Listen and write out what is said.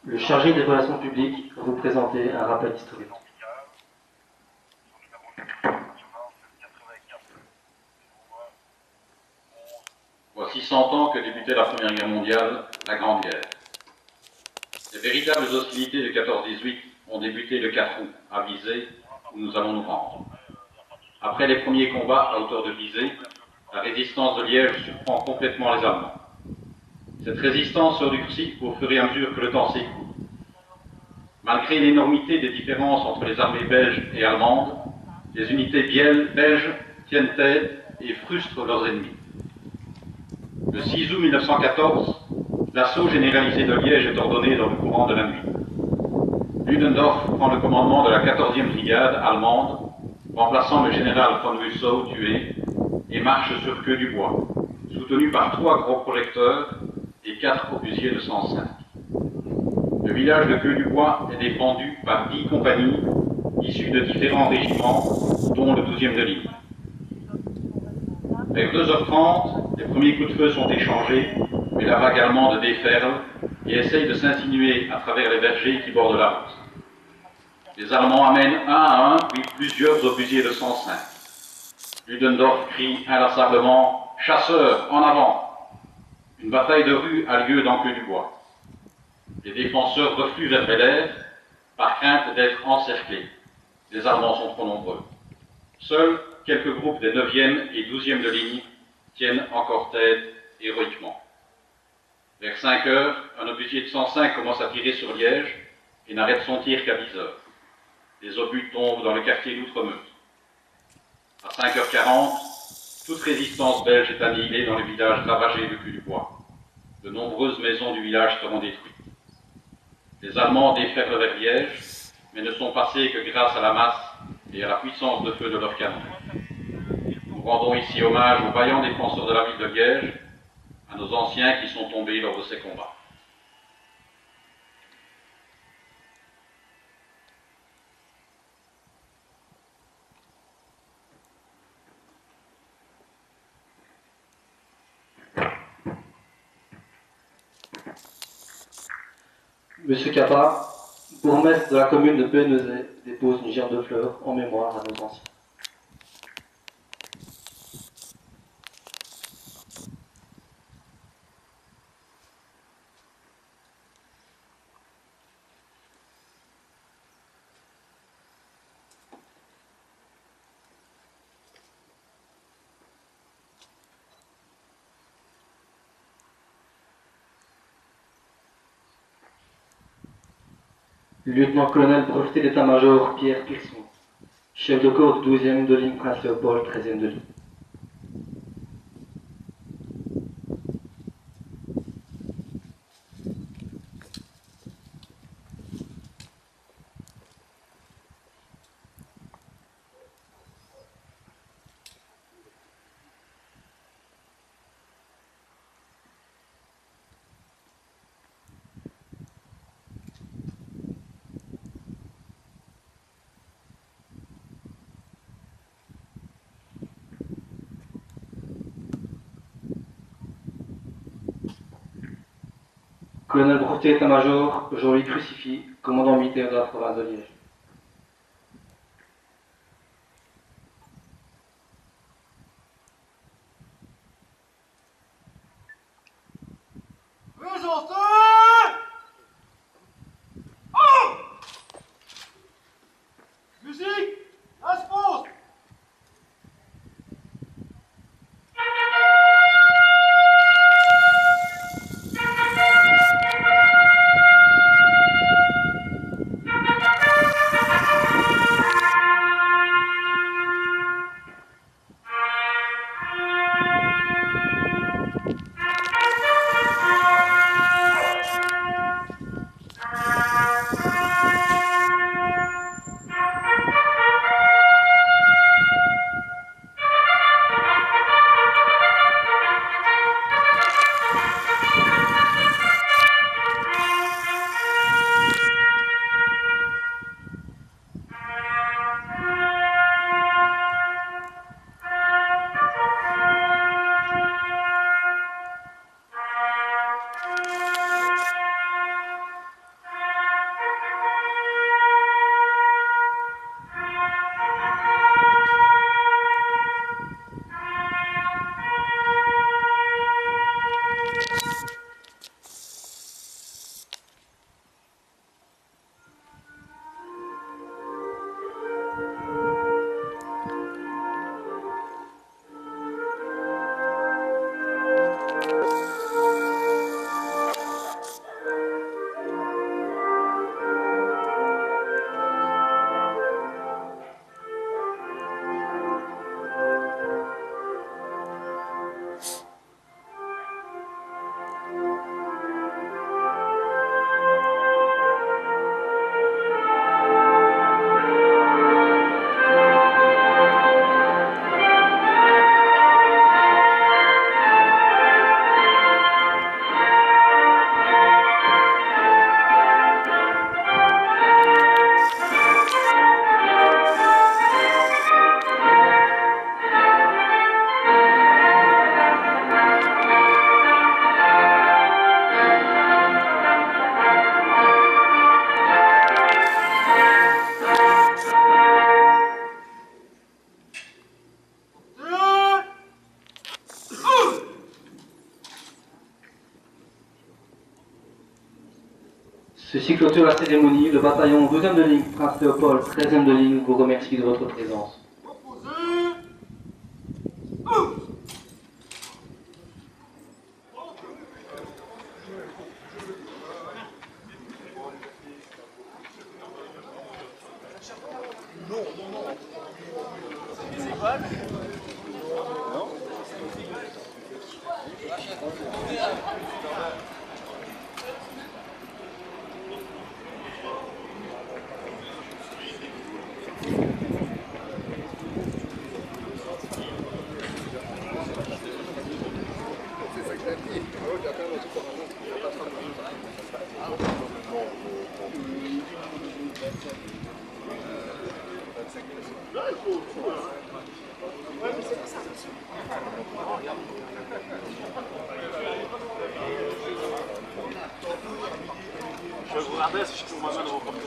Le chargé des relations publiques va vous présenter un rappel historique. Voici 100 ans que débutait la Première Guerre mondiale, la Grande Guerre. Les véritables hostilités de 14-18 ont débuté le 4 août, à Visé, où nous allons nous rendre. Après les premiers combats à hauteur de Visé, la résistance de Liège surprend complètement les Allemands. Cette résistance se durcit au fur et à mesure que le temps s'écoule. Malgré l'énormité des différences entre les armées belges et allemandes, les unités belges tiennent tête et frustrent leurs ennemis. Le 6 août 1914, l'assaut généralisé de Liège est ordonné dans le courant de la nuit. Ludendorff prend le commandement de la 14e brigade allemande, remplaçant le général von Musso tué, et marche sur Queue-du-Bois, soutenu par 3 gros projecteurs et 4 obusiers de 105. Le village de Queue-du-Bois est défendu par 10 compagnies issues de différents régiments, dont le 12e de ligne. Vers 2h30, les premiers coups de feu sont échangés, mais la vague allemande déferle et essaye de s'insinuer à travers les vergers qui bordent la route. Les Allemands amènent un à un, puis plusieurs obusiers de 105. Ludendorff crie inlassablement « Chasseurs, en avant !» Une bataille de rue a lieu dans Queue-du-Bois. Les défenseurs refluent vers Bel-Air, par crainte d'être encerclés. Les Allemands sont trop nombreux. Seuls quelques groupes des 9e et 12e de ligne tiennent encore tête héroïquement. Vers 5 heures, un obusier de 105 commence à tirer sur Liège et n'arrête son tir qu'à 10 heures. Les obus tombent dans le quartier d'Outremeuse. À 5h40, toute résistance belge est annihilée dans le village ravagé de Queue-du-Bois. De nombreuses maisons du village seront détruites. Les Allemands déferlent vers Liège, mais ne sont passés que grâce à la masse et à la puissance de feu de leurs canons. Nous rendons ici hommage aux vaillants défenseurs de la ville de Liège, à nos anciens qui sont tombés lors de ces combats. Monsieur Capa, bourgmestre de la commune de Pénezet, dépose une gerbe de fleurs en mémoire à nos anciens. Lieutenant-colonel breveté d'état-major Pierre Pierson, chef de corps du 12e de ligne Prince Léopold, 13e de ligne. Colonel breveté d'état-major Jean-Louis Crucifix, commandant militaire de la province de Liège. Musique, à ce poste. Ceci clôture la cérémonie. Le bataillon 12e de ligne, Prince Léopold, 13e de ligne, vous remercie de votre présence. Je vais vous regarder si je peux moi-même reprendre.